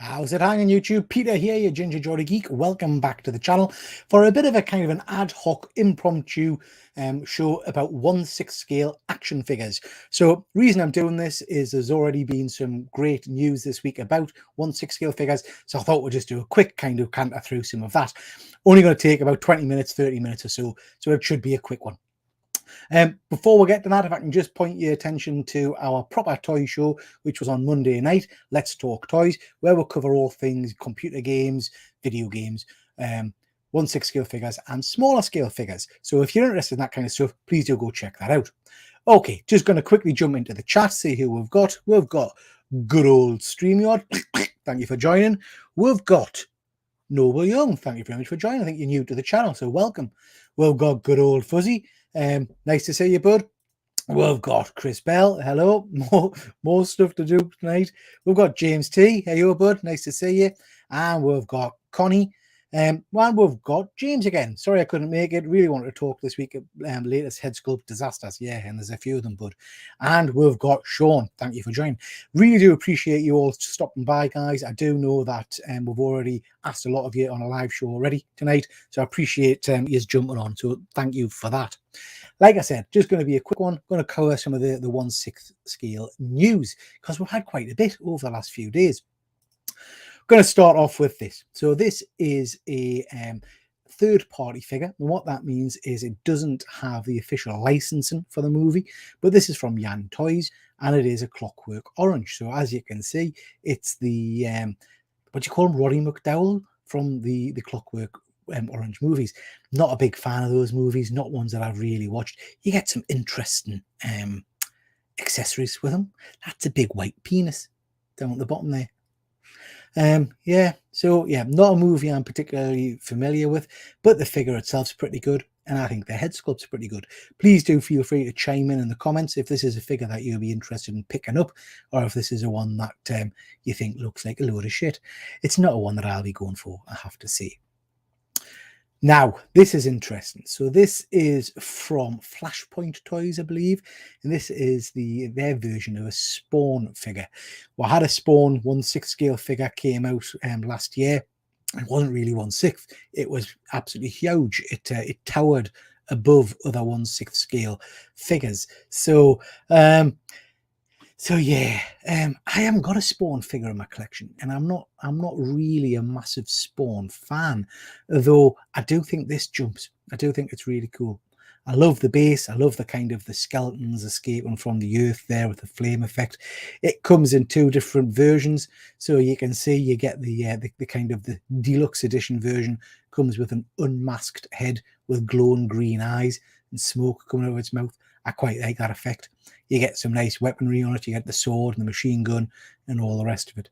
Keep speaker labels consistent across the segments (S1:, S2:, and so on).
S1: How's it hanging, YouTube? Peter here, your Ginger Jolly Geek. Welcome back to the channel for a bit of a kind of an ad hoc impromptu show about 1/6 scale action figures. So reason I'm doing this is there's already been some great news this week about 1/6 scale figures. So I thought we'd just do a quick kind of canter through some of that. Only going to take about 20 minutes, 30 minutes or so. So it should be a quick one. Before we get to that, if I can just point your attention to our proper toy show, which was on Monday night, Let's Talk Toys, where we'll cover all things computer games, video games, 1/6 scale figures and smaller scale figures. So if you're interested in that kind of stuff, please do go check that out. Okay, just going to quickly jump into the chat, see who we've got. We've got good old StreamYard. Thank you for joining. We've got Noble Young. Thank you very much for joining. I think you're new to the channel, so welcome. We've got good old Fuzzy. Nice to see you, bud. We've got Chris Bell. Hello. More stuff to do tonight. We've got James T. Hey, you, bud. Nice to see you. And we've got Connie. And we've got James again. Sorry I couldn't make it. Really wanted to talk this week at latest head sculpt disasters. Yeah, and there's a few of them, bud. And we've got Sean. Thank you for joining. Really do appreciate you all stopping by, guys. I do know that we've already asked a lot of you on a live show already tonight, so I appreciate you jumping on. So thank you for that. Like I said, just going to be a quick one. Going to cover some of the 1/6 scale news because we've had quite a bit over the last few days. Going to start off with this. So this is a third-party figure, and what that means is it doesn't have the official licensing for the movie, but this is from Yan Toys, and it is a Clockwork Orange. So as you can see, it's the what do you call him, Roddy McDowell from the Clockwork Orange movies. Not a big fan of those movies, not ones that I've really watched. You get some interesting accessories with them. That's a big white penis down at the bottom there. Yeah, so yeah, not a movie I'm particularly familiar with, but the figure itself's pretty good, and I think the head sculpt's pretty good. Please do feel free to chime in the comments if this is a figure that you'll be interested in picking up, or if this is a one that you think looks like a load of shit. It's not a one that I'll be going for, I have to say. Now, this is interesting. So this is from Flashpoint Toys, I believe, and this is their version of a Spawn figure. Well, I had a Spawn 1/6 scale figure came out last year. It wasn't really 1/6. It was absolutely huge. It towered above other 1/6 scale figures. So yeah, I haven't got a Spawn figure in my collection, and I'm not really a massive Spawn fan, though I do think this jumps. I do think it's really cool. I love the base. I love the kind of the skeletons escaping from the earth there with the flame effect. It comes in two different versions, so you can see you get the kind of the deluxe edition version comes with an unmasked head with glowing green eyes and smoke coming out of its mouth. I quite like that effect. You get some nice weaponry on it. You get the sword and the machine gun and all the rest of it.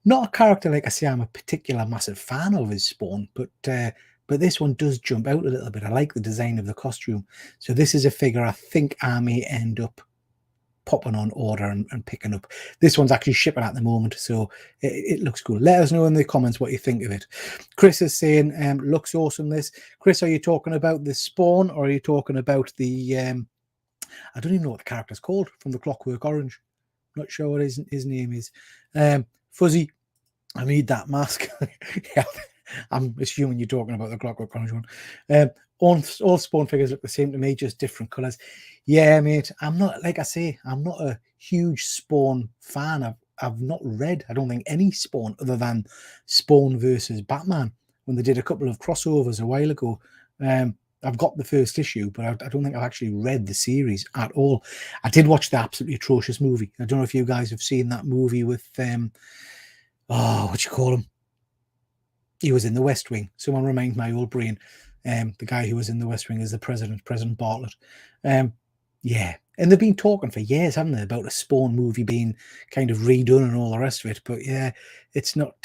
S1: Not a character, like I say, I'm a particular massive fan of is Spawn, but this one does jump out a little bit. I like the design of the costume. So this is a figure I think I may end up popping on order and picking up. This one's actually shipping at the moment, so it looks cool. Let us know in the comments what you think of it. Chris is saying, looks awesome, this. Chris, are you talking about the Spawn, or are you talking about the I don't even know what the character's called from the Clockwork Orange. Not sure what his name is. Fuzzy, I need that mask. Yeah, I'm assuming you're talking about the Clockwork Orange one. All Spawn figures look the same to me, just different colours. Yeah, mate, I'm not, like I say, I'm not a huge Spawn fan. I've not read, I don't think, any Spawn other than Spawn versus Batman when they did a couple of crossovers a while ago. I've got the first issue, but I don't think I've actually read the series at all. I did watch the absolutely atrocious movie. I don't know if you guys have seen that movie with, what you call him? He was in the West Wing. Someone remind my old brain. The guy who was in the West Wing is the President Bartlett. Yeah, and they've been talking for years, haven't they, about a Spawn movie being kind of redone and all the rest of it. But yeah, it's not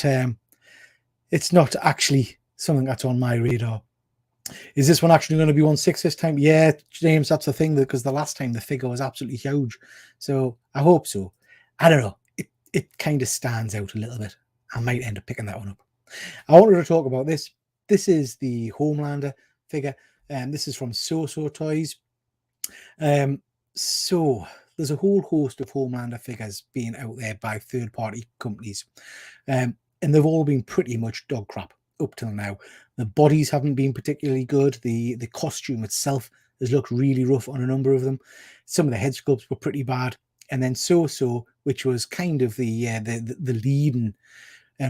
S1: actually something that's on my radar. Is this one actually going to be 1/6 this time? Yeah, James, that's the thing, because the last time the figure was absolutely huge. So I hope so. I don't know. It kind of stands out a little bit. I might end up picking that one up. I wanted to talk about this. This is the Homelander figure, and this is from So Toys. So there's a whole host of Homelander figures being out there by third-party companies, and they've all been pretty much dog crap up till now. The bodies haven't been particularly good. The costume itself has looked really rough on a number of them. Some of the head sculpts were pretty bad, and then So-So, which was kind of the leading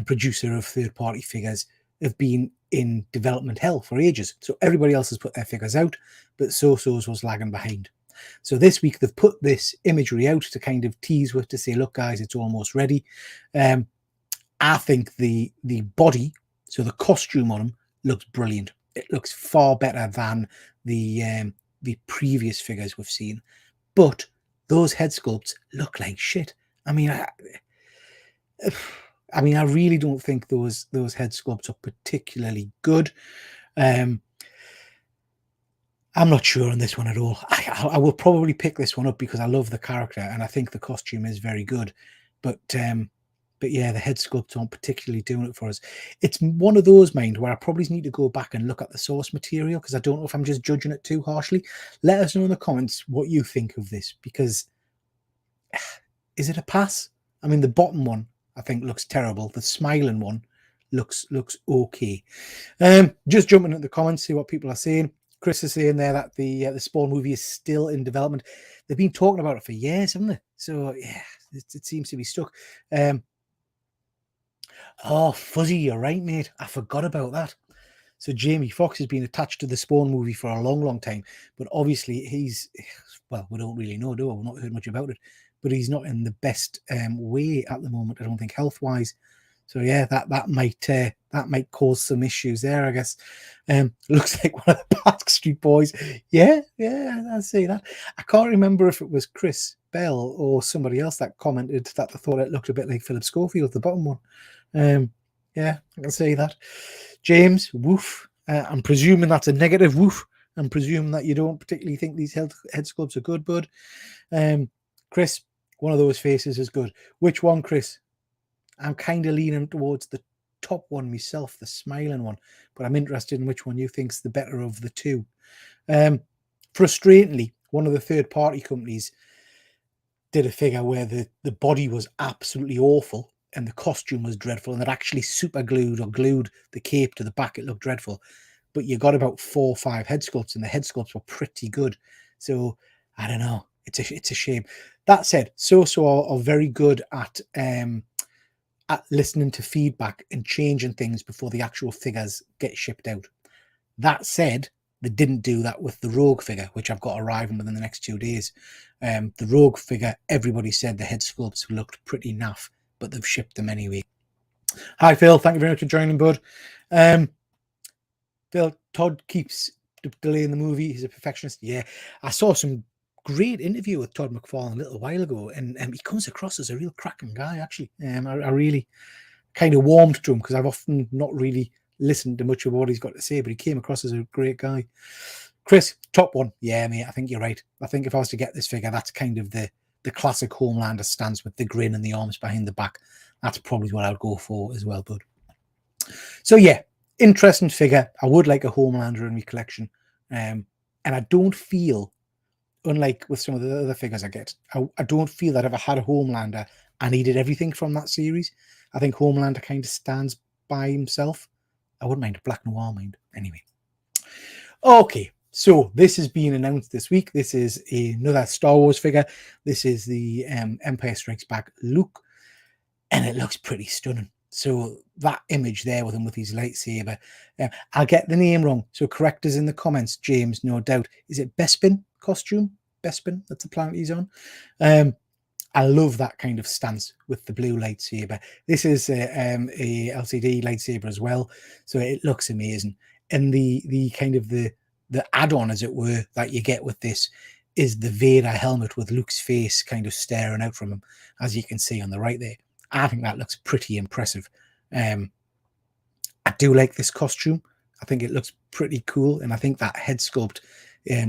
S1: producer of third-party figures, have been in development hell for ages. So everybody else has put their figures out, but So-So's was lagging behind. So this week they've put this imagery out to kind of tease with, to say, look guys, it's almost ready. I think the body, so the costume on them, looks brilliant. It looks far better than the previous figures we've seen. But those head sculpts look like shit. I mean, I really don't think those head sculpts are particularly good. I'm not sure on this one at all. I will probably pick this one up because I love the character and I think the costume is very good. But yeah, the head sculpts aren't particularly doing it for us. It's one of those, mind, where I probably need to go back and look at the source material because I don't know if I'm just judging it too harshly. Let us know in the comments what you think of this, because is it a pass? I mean, the bottom one I think looks terrible. The smiling one looks okay. Just jumping into the comments, see what people are saying. Chris is saying there that the Spawn movie is still in development. They've been talking about it for years, haven't they? So yeah, it seems to be stuck. Oh, Fuzzy, you're right, mate. I forgot about that. So Jamie Foxx has been attached to the Spawn movie for a long time, but obviously he's, well, we don't really know, do we? We've not heard much about it, but he's not in the best way at the moment, I don't think, health-wise. So yeah, that might cause some issues there, I guess. Looks like one of the Backstreet Boys. Yeah, I see that. I can't remember if it was Chris Bell or somebody else that commented that they thought it looked a bit like Philip Schofield, the bottom one. Yeah, I can say that. James, woof. I'm presuming that's a negative woof. I'm presuming that you don't particularly think these head sculpts are good, bud. Chris, one of those faces is good. Which one, Chris? I'm kind of leaning towards the top one myself, the smiling one, but I'm interested in which one you think's the better of the two. Frustratingly, one of the third-party companies did a figure where the body was absolutely awful and the costume was dreadful, and they'd actually super glued or glued the cape to the back. It looked dreadful, but you got about 4 or 5 head sculpts, and the head sculpts were pretty good. So I don't know. It's a shame. That said, So-So are very good at listening to feedback and changing things before the actual figures get shipped out. That said, they didn't do that with the Rogue figure, which I've got arriving within the next 2 days. The Rogue figure, everybody said the head sculpts looked pretty naff, but they've shipped them anyway. Hi, Phil. Thank you very much for joining, bud. Phil, Todd keeps delaying the movie. He's a perfectionist. Yeah, I saw some great interview with Todd McFarlane a little while ago, and he comes across as a real cracking guy, actually. I really kind of warmed to him because I've often not really listened to much of what he's got to say, but he came across as a great guy. Chris, top one. Yeah, mate, I think you're right. I think if I was to get this figure, that's kind of the classic Homelander stance with the grin and the arms behind the back. That's probably what I would go for as well, bud. So yeah, interesting figure. I would like a Homelander in my collection. And I don't feel, unlike with some of the other figures I get, I don't feel that if I had a Homelander, I needed everything from that series. I think Homelander kind of stands by himself. I wouldn't mind a Black Noir, mind. Anyway. Okay, so this is being announced this week. This is another Star Wars figure. This is the Empire Strikes Back Luke, and it looks pretty stunning. So that image there with him with his lightsaber, I'll get the name wrong, so correct us in the comments, James, no doubt. Is it Bespin costume? Bespin, that's the planet he's on. I love that kind of stance with the blue lightsaber. This is a LCD lightsaber as well, so it looks amazing. And the kind of the add-on, as it were, that you get with this is the Vader helmet with Luke's face kind of staring out from him, as you can see on the right there. I think that looks pretty impressive. I do like this costume. I think it looks pretty cool, and I think that head sculpt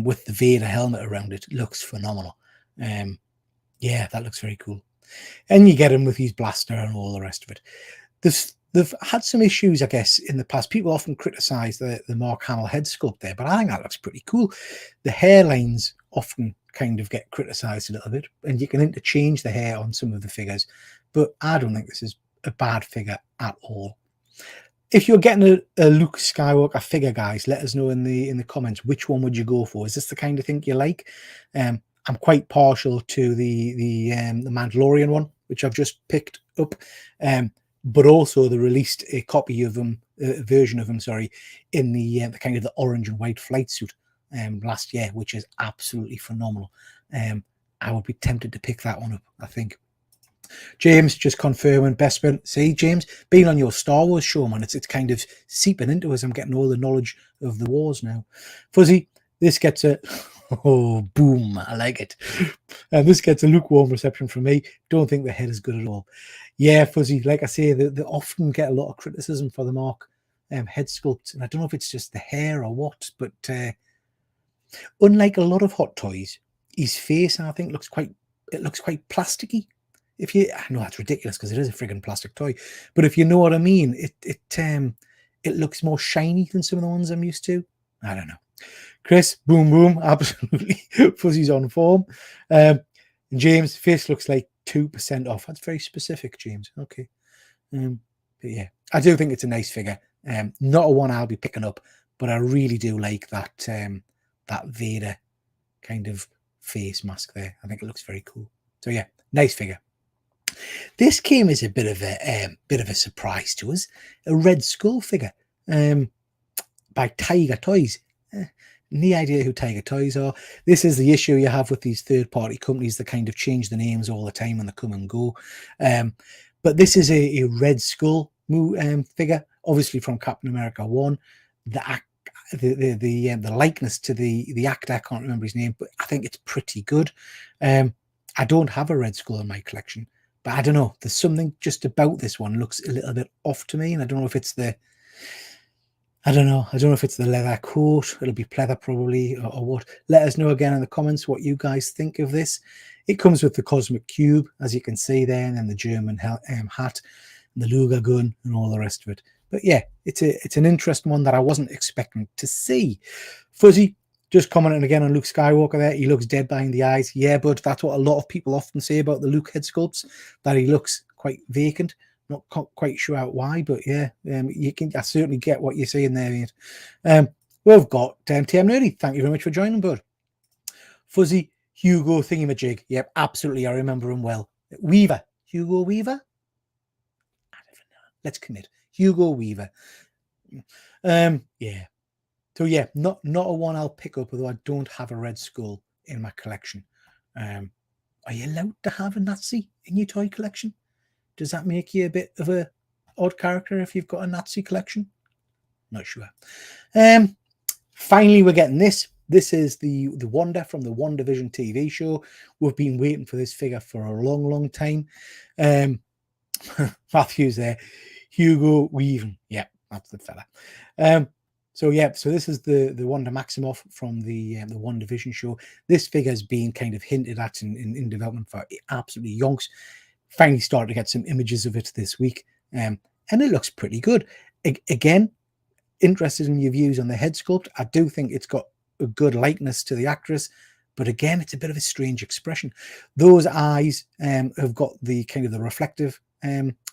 S1: with the Vader helmet around it looks phenomenal. Yeah, that looks very cool. And you get him with his blaster and all the rest of it. They've had some issues, I guess, in the past. People often criticize the Mark Hamill head sculpt there, but I think that looks pretty cool. The hairlines often kind of get criticised a little bit, and you can interchange the hair on some of the figures, but I don't think this is a bad figure at all. If you're getting a Luke Skywalker figure, guys, let us know in the comments which one would you go for. Is this the kind of thing you like? I'm quite partial to the Mandalorian one, which I've just picked up, but also they released a copy of them, a version of them, sorry, in the kind of the orange and white flight suit last year, which is absolutely phenomenal. I would be tempted to pick that one up, I think. James just confirming best friend. See, James, being on your Star Wars show, man, it's kind of seeping into us. I'm getting all the knowledge of the wars now. Fuzzy, this gets a oh boom, I like it. And this gets a lukewarm reception from me. Don't think the head is good at all. Yeah, Fuzzy, like I say, they often get a lot of criticism for the Mark head sculpt, and I don't know if it's just the hair or what, but unlike a lot of Hot Toys, his face, I think, looks quite plasticky. If you, I know that's ridiculous because it is a friggin' plastic toy, but if you know what I mean, it looks more shiny than some of the ones I'm used to. I don't know. Chris, boom, absolutely. Fuzzy's on form. James, face looks like 2% off. That's very specific, James. Okay. But yeah, I do think it's a nice figure. Not a one I'll be picking up, but I really do like that that Vader kind of face mask there. I think it looks very cool. So yeah, nice figure. This came as a bit of a surprise to us. A Red Skull figure by Tiger Toys. No idea who Tiger Toys are. This is the issue you have with these third-party companies that kind of change the names all the time and they come and go. But this is a Red Skull figure, obviously from Captain America 1. The likeness to the actor, I can't remember his name, but I think it's pretty good. I don't have a Red Skull in my collection, but I don't know. There's something just about this one looks a little bit off to me, and I don't know if it's the leather coat. It'll be pleather probably, or what. Let us know again in the comments what you guys think of this. It comes with the Cosmic Cube, as you can see there, and then the German hat, and the Luger gun, and all the rest of it. But yeah, it's an interesting one that I wasn't expecting to see. Fuzzy, just commenting again on Luke Skywalker there. He looks dead behind the eyes. Yeah, but that's what a lot of people often say about the Luke head sculpts, that he looks quite vacant. Not quite sure why, but yeah, I certainly get what you're saying there, mate. We've got TM Nerdy. Thank you very much for joining, bud. Fuzzy, Hugo Thingamajig. Yep, absolutely. I remember him well. Weaver. Hugo Weaver? I don't know. Let's commit. Hugo Weaver. Yeah. So yeah, not a one I'll pick up, although I don't have a Red Skull in my collection. Are you allowed to have a Nazi in your toy collection? Does that make you a bit of a odd character if you've got a Nazi collection? Not sure. Finally, we're getting this. This is the Wanda from the WandaVision TV show. We've been waiting for this figure for a long, long time. Matthew's there. Hugo Weaving. Yeah, that's the fella. So this is the Wanda Maximoff from the WandaVision show. This figure's been kind of hinted at in development for absolutely yonks. Finally started to get some images of it this week, and it looks pretty good. Again, interested in your views on the head sculpt. I do think it's got a good likeness to the actress, but again, it's a bit of a strange expression. Those eyes have got the kind of the reflective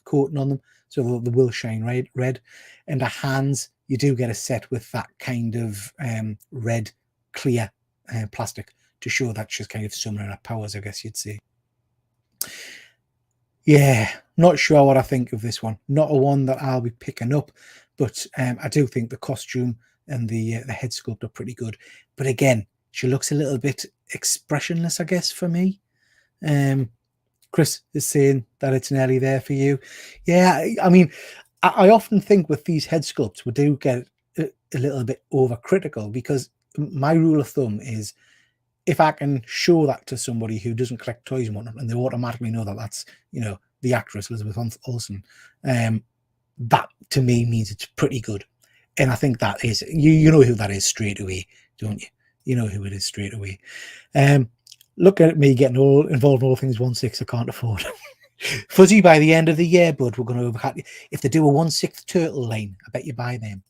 S1: coating on them, so they will shine red. And the hands, you do get a set with that kind of red, clear plastic to show that she's kind of summoning her powers, I guess you'd say. Yeah, not sure what I think of this one. Not a one that I'll be picking up, but I do think the costume and the head sculpt are pretty good. But again, she looks a little bit expressionless, I guess, for me. Chris is saying that it's nearly there for you. Yeah, I mean, I often think with these head sculpts, we do get a little bit overcritical, because my rule of thumb is, if I can show that to somebody who doesn't collect toys and whatnot, and they automatically know that that's, the actress Elizabeth Olsen, that to me means it's pretty good. And I think that is, you know who that is straight away, don't you? You know who it is straight away. Look at me getting all involved in all things 1/6 I can't afford. Fuzzy, by the end of the year, bud, we're going to, if they do a 1/6 turtle line, I bet you buy them.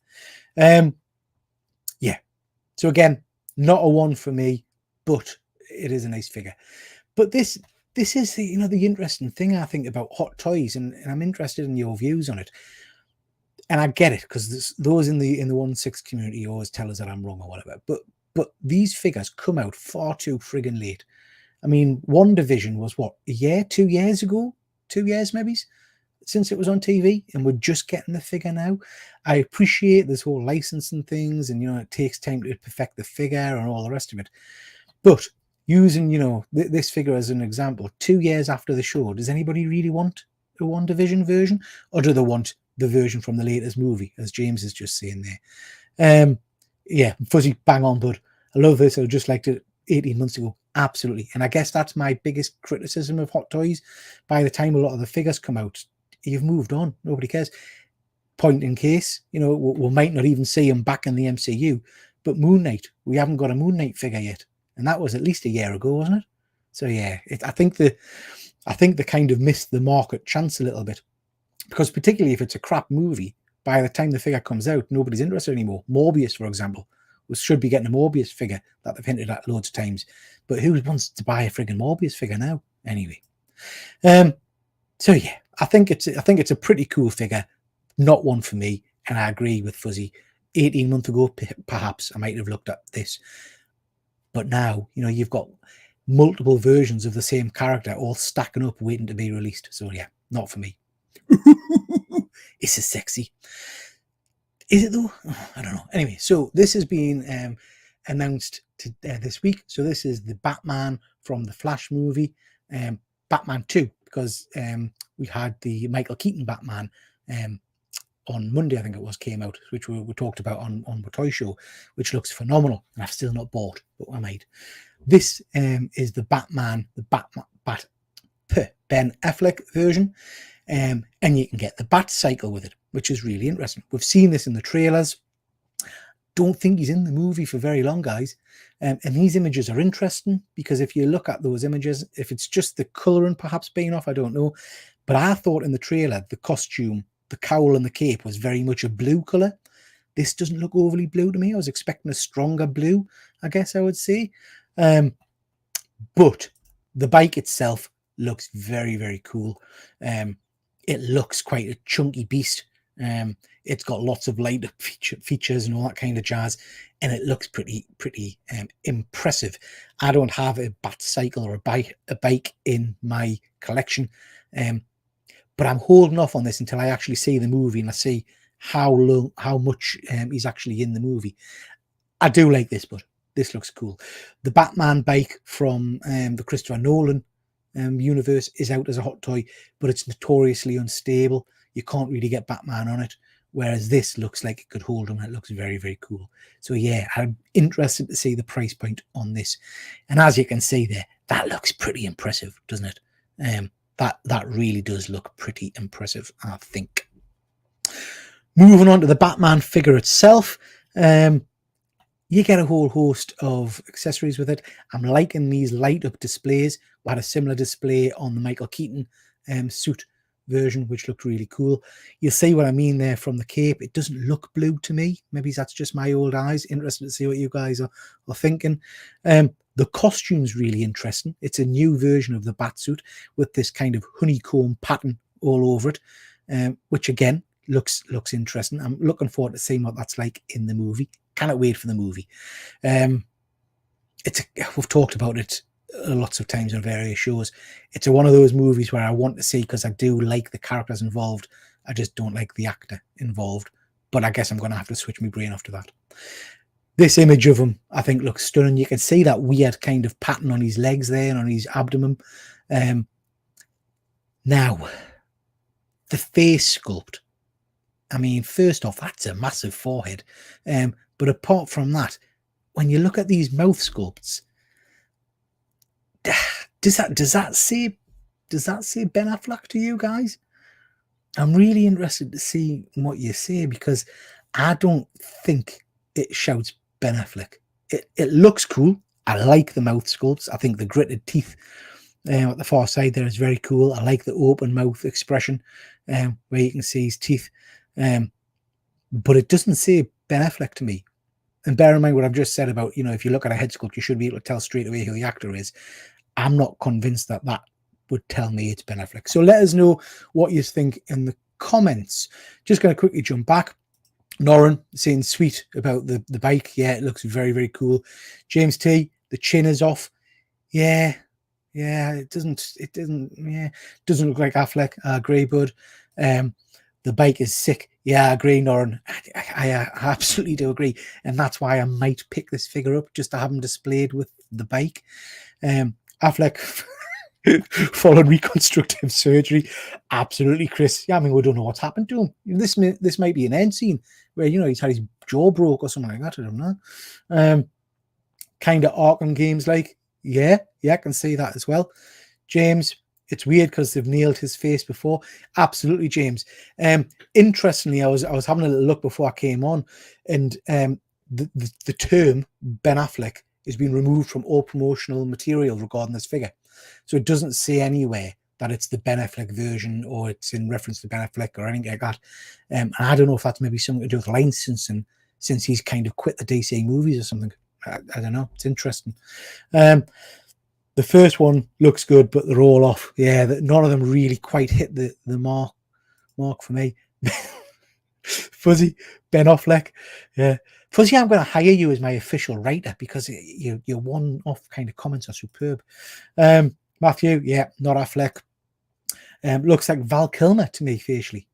S1: Yeah. So again, not a one for me, but it is a nice figure. But this is the, the interesting thing I think about Hot Toys, and I'm interested in your views on it. And I get it, because those in the 1/6 community always tell us that I'm wrong or whatever. But these figures come out far too friggin' late. I mean, WandaVision was what, a year, 2 years ago, 2 years maybe, since it was on TV, and we're just getting the figure now. I appreciate this whole licensing things, and it takes time to perfect the figure and all the rest of it. But using this figure as an example, 2 years after the show, does anybody really want a WandaVision version, or do they want the version from the latest movie, as James is just saying there? Yeah, Fuzzy, bang on, bud. I love this. I just liked it 18 months ago. Absolutely. And I guess that's my biggest criticism of Hot Toys. By the time a lot of the figures come out, you've moved on. Nobody cares. Point in case, we might not even see him back in the MCU, but Moon Knight, we haven't got a Moon Knight figure yet. And that was at least a year ago, wasn't it? So yeah, I think they kind of missed the market chance a little bit, because particularly if it's a crap movie, by the time the figure comes out, nobody's interested anymore. Morbius, for example, should be getting a Morbius figure that they've hinted at loads of times, but who wants to buy a friggin' Morbius figure now? Anyway, so yeah, I think it's a pretty cool figure, not one for me, and I agree with Fuzzy. 18 months ago, perhaps I might have looked at this, but now you've got multiple versions of the same character all stacking up, waiting to be released. So yeah, not for me. It's a sexy. Is it though? I don't know. Anyway, so this has been announced this week. So this is the Batman from the Flash movie, Batman 2, because we had the Michael Keaton Batman on Monday, I think it was, came out, which we talked about on the Toy Show, which looks phenomenal, and I've still not bought, but I might. This is the Batman, Ben Affleck version, and you can get the Bat Cycle with it, which is really interesting. We've seen this in the trailers. Don't think he's in the movie for very long, guys. And these images are interesting, because if you look at those images, if it's just the colouring perhaps being off, I don't know. But I thought in the trailer, the costume, the cowl and the cape was very much a blue colour. This doesn't look overly blue to me. I was expecting a stronger blue, I guess I would say. But the bike itself looks very, very cool. It looks quite a chunky beast. It's got lots of light up features and all that kind of jazz, and it looks pretty impressive. I don't have a Bat Cycle or a bike in my collection, but I'm holding off on this until I actually see the movie and I see how much he's actually in the movie. I do like this, but this looks cool. The Batman bike from the Christopher Nolan universe is out as a hot toy, but it's notoriously unstable. You can't really get Batman on it, whereas this looks like it could hold him. It looks very, very cool. So yeah, I'm interested to see the price point on this. And as you can see there, that looks pretty impressive, doesn't it? That really does look pretty impressive, I think. Moving on to the Batman figure itself, you get a whole host of accessories with it. I'm liking these light up displays. We had a similar display on the Michael Keaton suit version, which looked really cool. You'll see what I mean there from the cape. It doesn't look blue to me. Maybe that's just my old eyes. Interested to see what you guys are thinking. The costume's really interesting. It's a new version of the Batsuit with this kind of honeycomb pattern all over it, which again looks interesting. I'm looking forward to seeing what that's like in the movie. Cannot wait for the movie. We've talked about it lots of times on various shows. It's one of those movies where I want to see, because I do like the characters involved. I just don't like the actor involved. But I guess I'm going to have to switch my brain after that. This image of him, I think, looks stunning. You can see that weird kind of pattern on his legs there and on his abdomen. Now, the face sculpt. I mean, first off, that's a massive forehead. But apart from that, when you look at these mouth sculpts, does that say Ben Affleck to you guys? I'm really interested to see what you say, because I don't think it shouts Ben Affleck. It looks cool. I like the mouth sculpts. I think the gritted teeth at the far side there is very cool. I like the open mouth expression where you can see his teeth. But it doesn't say Ben Affleck to me. and bear in mind what I've just said about, you know, if you look at a head sculpt, you should be able to tell straight away who the actor is. I'm not convinced that that would tell me it's Ben Affleck. So let us know what you think in the comments. Just going to quickly jump back. Noran saying sweet about the bike. Yeah, it looks very, very cool. James T, the chin is off. Yeah, it doesn't look like Affleck. Grey Bud. The bike is sick. Yeah, I agree, Noran. I absolutely do agree. And that's why I might pick this figure up just to have him displayed with the bike. Affleck following reconstructive surgery. Absolutely, Chris. Yeah, I mean, we don't know what's happened to him. This might be an end scene where, you know, he's had his jaw broke or something like that. I don't know. Kind of Arkham games like. Yeah, I can see that as well. James, it's weird because they've nailed his face before. Absolutely, James. Interestingly, I was having a little look before I came on, and the term Ben Affleck has been removed from all promotional material regarding this figure. So it doesn't say anywhere that it's the Ben Affleck version or it's in reference to Ben Affleck or anything like that. And I don't know if that's maybe something to do with licensing since he's kind of quit the DC movies or something. I don't know. It's interesting. The first one looks good, but they're all off. Yeah, none of them really quite hit the mark for me. Fuzzy, Ben Affleck. Yeah. Fuzzy, I'm going to hire you as my official writer because your one-off kind of comments are superb. Matthew, yeah, not Affleck. Looks like Val Kilmer to me facially.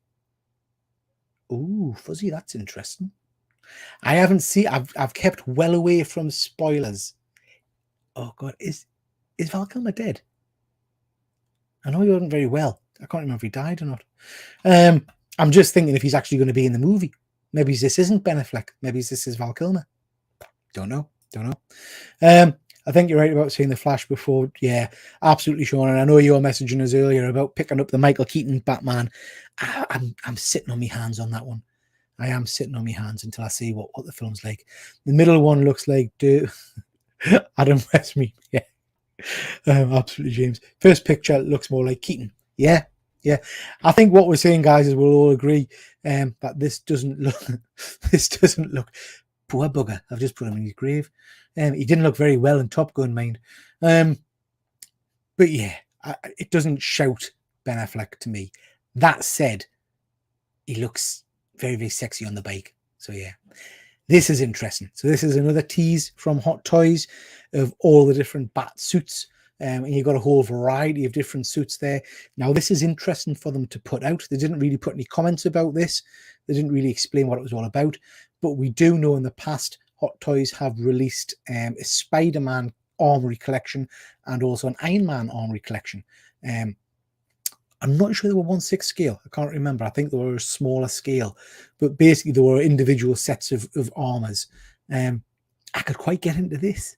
S1: Ooh, Fuzzy, that's interesting. I haven't seen. I've kept well away from spoilers. Oh God, is Val Kilmer dead? I know he wasn't very well. I can't remember if he died or not. I'm just thinking if he's actually going to be in the movie. Maybe this isn't Ben Affleck. Maybe this is Val Kilmer. Don't know. I think you're right about saying the Flash before. Yeah, absolutely, Sean. And I know you were messaging us earlier about picking up the Michael Keaton Batman. I'm sitting on my hands on that one. I am sitting on my hands until I see what the film's like. The middle one looks like Adam Westmead. Yeah, absolutely, James. First picture looks more like Keaton. Yeah. I think what we're saying, guys, is we'll all agree that this doesn't look. This doesn't look. Poor bugger. I've just put him in his grave. He didn't look very well in Top Gun, mind. But yeah, it doesn't shout Ben Affleck to me. That said, he looks very, very sexy on the bike. So yeah, this is interesting. So this is another tease from Hot Toys of all the different bat suits. And you've got a whole variety of different suits there. Now, this is interesting for them to put out. They didn't really put any comments about this. They didn't really explain what it was all about. But we do know in the past, Hot Toys have released a Spider-Man Armory collection and also an Iron Man Armory collection. I'm not sure they were 1/6 scale. I can't remember. I think they were a smaller scale. But basically, there were individual sets of armors. I could quite get into this.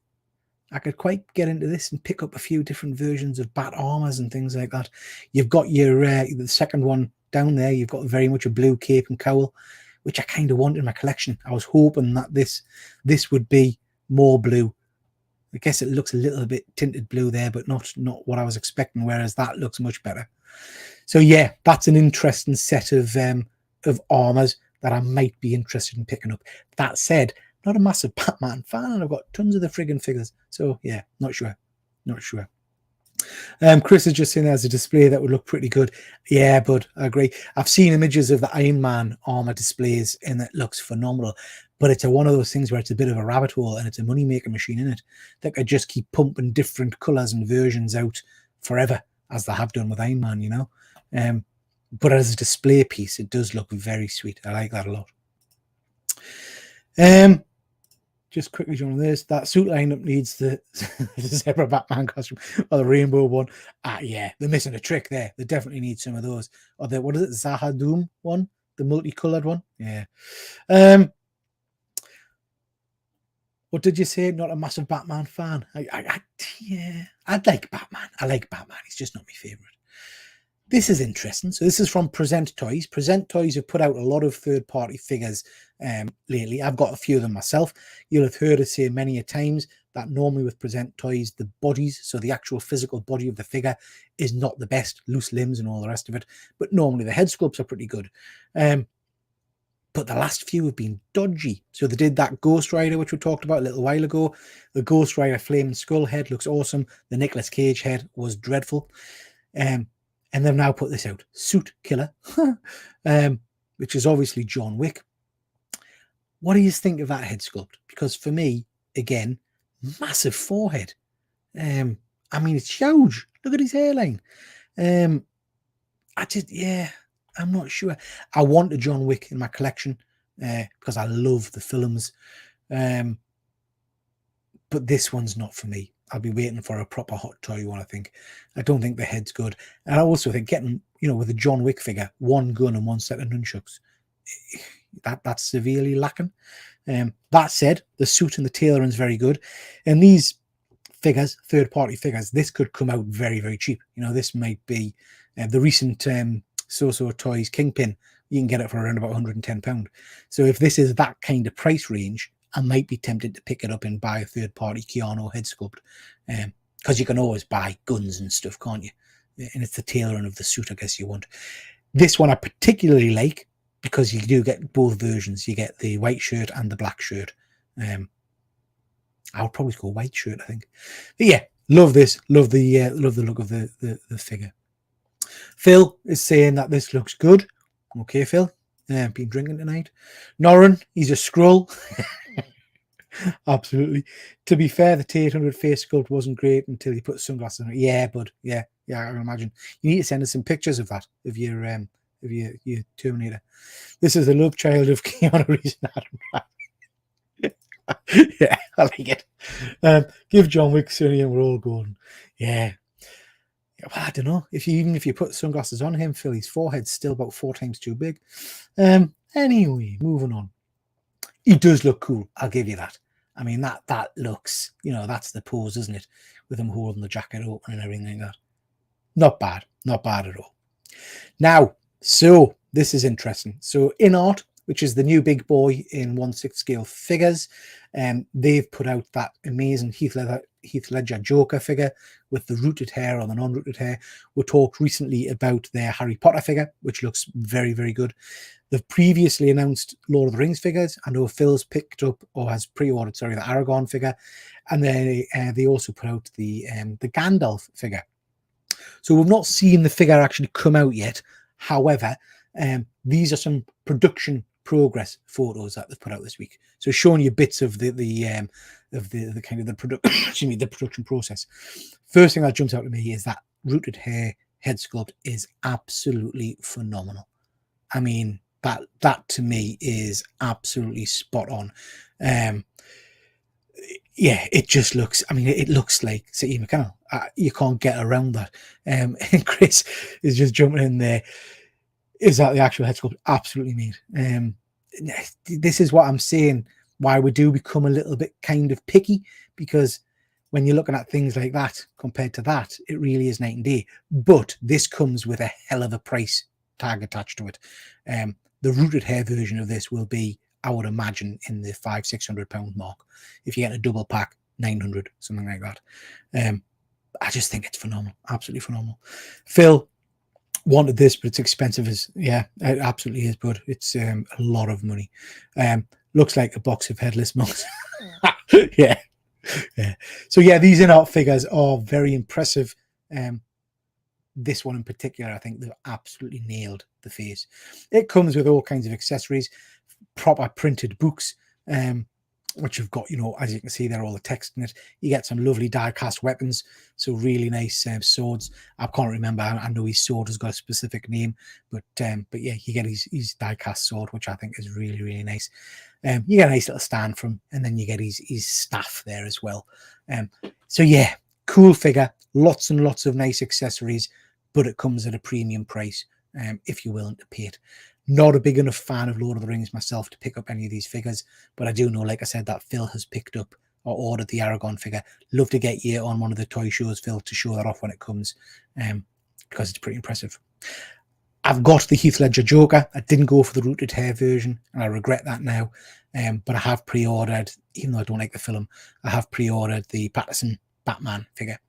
S1: And pick up a few different versions of bat armors and things like that. You've got your the second one down there. You've got very much a blue cape and cowl, which I kind of want in my collection. I was hoping that this would be more blue. I guess it looks a little bit tinted blue there, but not what I was expecting, whereas that looks much better. So yeah, that's an interesting set of armors that I might be interested in picking up. That said, not a massive Batman fan, and I've got tons of the friggin' figures. So yeah, not sure. Chris is just saying there's a display that would look pretty good. Yeah, bud, I agree. I've seen images of the Iron Man armor displays and it looks phenomenal. But it's one of those things where it's a bit of a rabbit hole and it's a money-making machine in it that could just keep pumping different colors and versions out forever, as they have done with Iron Man, you know. But as a display piece, it does look very sweet. I like that a lot. Just quickly showing this, that suit lineup needs the zebra Batman costume or the rainbow one. Yeah, they're missing a trick there. They definitely need some of those. Or the, what is it, Zahadum one? The multicolored one? Yeah. What did you say? Not a massive Batman fan. Yeah, I'd like Batman. I like Batman. He's just not my favorite. This is interesting. So this is from Present Toys. Present Toys have put out a lot of third-party figures lately. I've got a few of them myself. You'll have heard us say many a times that normally with Present Toys, the bodies, so the actual physical body of the figure, is not the best, loose limbs and all the rest of it. But normally the head sculpts are pretty good. But but the last few have been dodgy. So they did that Ghost Rider, which we talked about a little while ago. The Ghost Rider Flaming Skull head looks awesome. The Nicolas Cage head was dreadful. And they've now put this out, Suit Killer, which is obviously John Wick. What do you think of that head sculpt? Because for me, again, massive forehead. I mean, it's huge. Look at his hairline. I'm not sure. I want a John Wick in my collection because I love the films. But this one's not for me. I'll be waiting for a proper hot toy one, I think. I don't think the head's good. And I also think getting, with a John Wick figure, one gun and one set of nunchucks, that's severely lacking. That said, the suit and the tailoring is very good. And these figures, third-party figures, this could come out very, very cheap. This might be the recent So-So Toys Kingpin. You can get it for around about £110. So if this is that kind of price range, I might be tempted to pick it up and buy a third-party Keanu head sculpt, because you can always buy guns and stuff, can't you? And it's the tailoring of the suit, I guess, you want. This one I particularly like because you do get both versions. You get the white shirt and the black shirt. I would probably go white shirt, I think. But yeah, love this. Love the look of the figure. Phil is saying that this looks good. Okay, Phil. Been drinking tonight. Norrin, he's a Skrull. Absolutely. To be fair, the T800 face sculpt wasn't great until you put sunglasses on it. Yeah, bud. Yeah, I can imagine. You need to send us some pictures of that, of your Terminator. This is the love child of Keanu Reeves and Adam Driver. Yeah, I like it. Give John Wick Sonny and we're all golden. Yeah. Well, I don't know. Even if you put sunglasses on him, Phil, his forehead's still about 4 times too big. Anyway, moving on. He does look cool. I'll give you that. I mean, that looks, that's the pose, isn't it? With him holding the jacket open and everything like that. Not bad. Not bad at all. Now, so this is interesting. So InArt, which is the new big boy in 1/6 scale figures, they've put out that amazing Heath Ledger Joker figure with the rooted hair or the non-rooted hair. We talked recently about their Harry Potter figure, which looks very, very good. They've previously announced Lord of the Rings figures. I know Phil's picked up or has pre-ordered, the Aragorn figure, and they also put out the Gandalf figure. So we've not seen the figure actually come out yet. However, these are some production progress photos that they've put out this week. So showing you bits of the kind of the production, the production process. First thing that jumps out to me is that rooted hair head sculpt is absolutely phenomenal. I mean, that to me is absolutely spot on. Yeah, it just looks, it looks like City McCannell. You can't get around that. And Chris is just jumping in there. Is that the actual head sculpt? Absolutely made. This is what I'm saying, why we do become a little bit kind of picky, because when you're looking at things like that compared to that, it really is night and day. But this comes with a hell of a price tag attached to it. The rooted hair version of this will be, I would imagine, in the £500-600 mark. If you get a double pack, 900, something like that. I just think it's phenomenal, absolutely phenomenal. Phil wanted this, but it's expensive. Yeah, it absolutely is, but it's a lot of money. Looks like a box of headless monks. Yeah. So yeah, these InArt figures are very impressive. This one in particular, I think they've absolutely nailed the face. It comes with all kinds of accessories, proper printed books, which have got, as you can see there, all the text in it. You get some lovely die-cast weapons, so really nice swords. I can't remember. I know his sword has got a specific name, but yeah, you get his die-cast sword, which I think is really, really nice. You get a nice little stand from, and then you get his staff there as well. So yeah, cool figure, lots and lots of nice accessories, but it comes at a premium price if you're willing to pay it. Not a big enough fan of Lord of the Rings myself to pick up any of these figures, but I do know, like I said, that Phil has picked up or ordered the Aragorn figure. Love to get you on one of the toy shows, Phil, to show that off when it comes, because it's pretty impressive. I've got the Heath Ledger Joker. I didn't go for the rooted hair version, and I regret that now. But I have pre-ordered, even though I don't like the film, I have pre-ordered the Patterson Batman figure.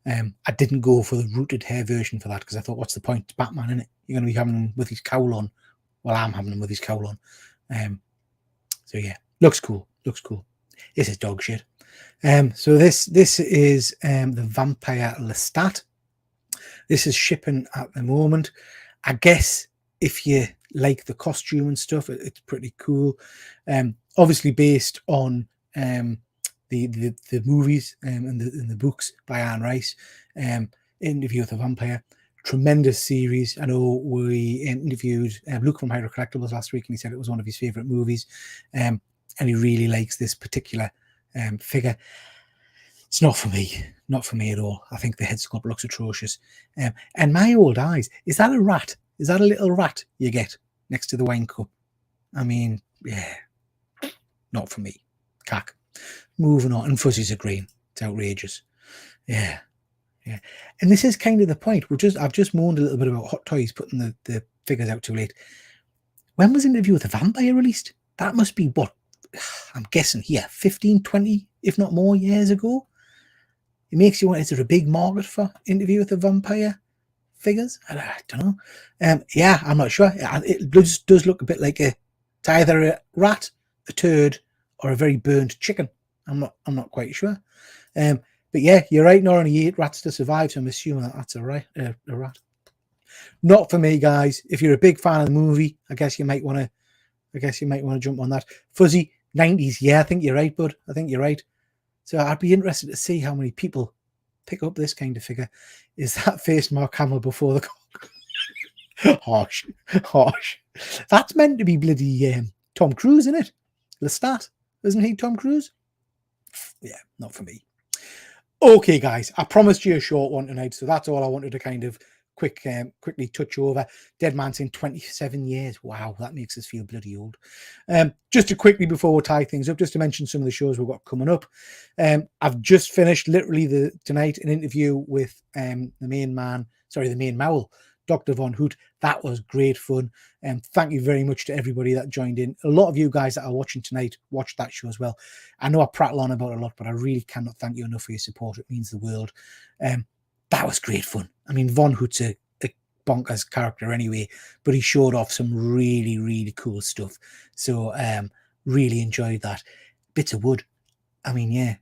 S1: I didn't go for the rooted hair version for that because I thought, what's the point? It's Batman, isn't it? You're going to be having him with his cowl on. Well, I'm having him with his cowl on. So yeah, looks cool. Looks cool. This is dog shit. So this is the Vampire Lestat. This is shipping at the moment. I guess if you like the costume and stuff, it's pretty cool. Obviously based on the movies and the books by Anne Rice. Interview with a Vampire. Tremendous series. I know we interviewed Luke from Hydro Collectibles last week, and he said it was one of his favorite movies, and he really likes this particular figure. It's not for me, not for me at all. I think the head sculpt looks atrocious. And my old eyes, is that a rat? Is that a little rat you get next to the wine cup? I mean, yeah, not for me. Cack. Moving on, and fuzzies are green. It's outrageous. Yeah. Yeah, and this is kind of the point. I've just moaned a little bit about Hot Toys putting the figures out too late. When was Interview with the Vampire released? That must be what I'm guessing here, 15, 20, if not more years ago. It makes you want, is there a big market for Interview with the Vampire figures? I don't know. Yeah, I'm not sure. It does look a bit like it's either a rat, a turd, or a very burned chicken. I'm not quite sure. But yeah, you're right. Not only 8 rats to survive, so I'm assuming that's a rat. Not for me, guys. If you're a big fan of the movie, I guess you might want to jump on that. Fuzzy 90s. Yeah, I think you're right, bud. I think you're right. So I'd be interested to see how many people pick up this kind of figure. Is that face Mark Hamill before the harsh? That's meant to be bloody Tom Cruise, isn't it? Lestat, isn't he Tom Cruise? Yeah, not for me. Okay, guys, I promised you a short one tonight, so that's all I wanted to kind of quickly touch over. Dead Man saying 27 years. Wow, that makes us feel bloody old. Just to quickly, before we tie things up, just to mention some of the shows we've got coming up. I've just finished literally tonight an interview with the main Maul, Dr. Von Hoot. That was great fun. Thank you very much to everybody that joined in. A lot of you guys that are watching tonight watched that show as well. I know I prattle on about it a lot, but I really cannot thank you enough for your support. It means the world. That was great fun. I mean, Von Hoot's a bonkers character anyway, but he showed off some really, really cool stuff. So really enjoyed that. Bits of wood. I mean, yeah.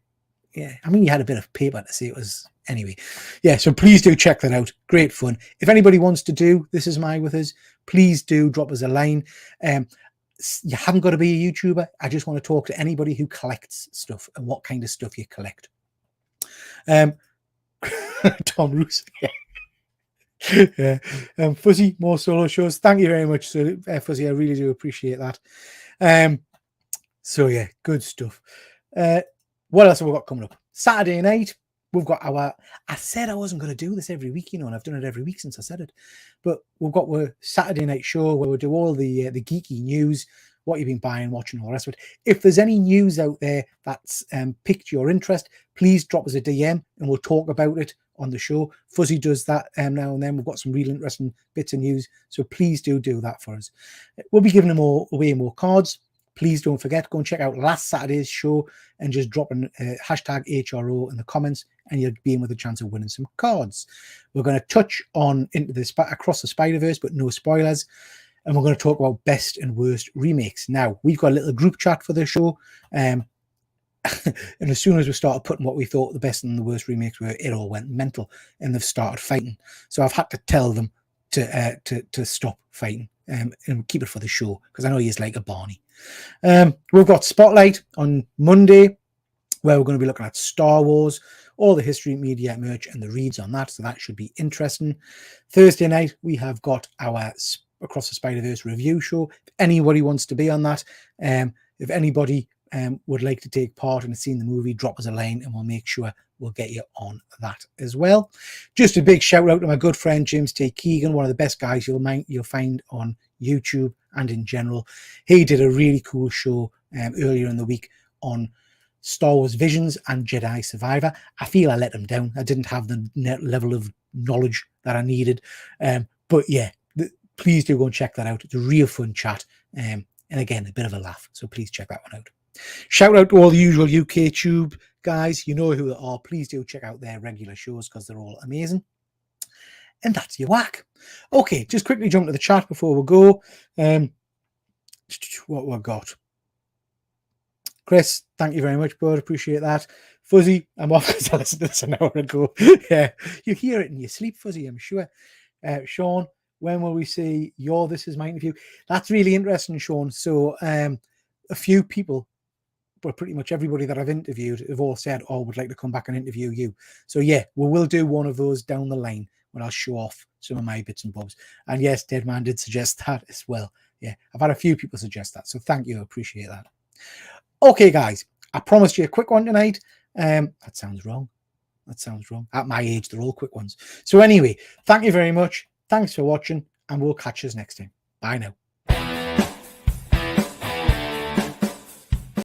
S1: I mean, you had a bit of paper to see it was... Anyway, yeah, so please do check that out. Great fun. If anybody wants to do This Is My with us, please do drop us a line. You haven't got to be a YouTuber. I just want to talk to anybody who collects stuff and what kind of stuff you collect. Tom Roos. Yeah. Fuzzy, more solo shows. Thank you very much, Fuzzy. I really do appreciate that. So yeah, good stuff. What else have we got coming up? Saturday night, we've got I said I wasn't going to do this every week, and I've done it every week since I said it. But we've got our Saturday night show where we do all the geeky news, what you've been buying, watching, all the rest of it. If there's any news out there that's piqued your interest, please drop us a DM and we'll talk about it on the show. Fuzzy does that now and then. We've got some really interesting bits of news, so please do that for us. We'll be giving them away more cards. Please don't forget, go and check out last Saturday's show and just drop an hashtag HRO in the comments and you'll be in with a chance of winning some cards. We're going to touch on Across the Spider-Verse, but no spoilers. And we're going to talk about best and worst remakes. Now, we've got a little group chat for the show. And as soon as we started putting what we thought the best and the worst remakes were, it all went mental and they've started fighting. So I've had to tell them to stop fighting and keep it for the show because I know he's like a Barney. We've got Spotlight on Monday where we're going to be looking at Star Wars, all the history, media, merch, and the reads on that. So that should be interesting. Thursday night, we have got our Across the Spider-Verse review show. If anybody wants to be on that, if anybody would like to take part and have seen the movie, drop us a line and we'll make sure we'll get you on that as well. Just a big shout out to my good friend James T. Keegan, one of the best guys you'll find on YouTube and in general. He did a really cool show earlier in the week on Star Wars Visions and Jedi Survivor. I feel I let him down. I didn't have the level of knowledge that I needed. But yeah, please do go and check that out. It's a real fun chat. And again, a bit of a laugh. So please check that one out. Shout out to all the usual UK Tube guys. You know who they are. Please do check out their regular shows because they're all amazing. And that's your whack. Okay, just quickly jump to the chat before we go. what we got. Chris, thank you very much, bud. Appreciate that. Fuzzy, I'm off because I listened to this an hour ago. Yeah, you hear it in your sleep, Fuzzy, I'm sure. Sean, when will we see your This Is My Interview? That's really interesting, Sean. So a few people, but pretty much everybody that I've interviewed have all said, oh, would like to come back and interview you. So yeah, we will do one of those down the line when I'll show off some of my bits and bobs. And yes, Deadman did suggest that as well. Yeah, I've had a few people suggest that. So thank you. I appreciate that. Okay, guys, I promised you a quick one tonight. That sounds wrong. That sounds wrong. At my age, they're all quick ones. So anyway, thank you very much. Thanks for watching, and we'll catch you next time. Bye now.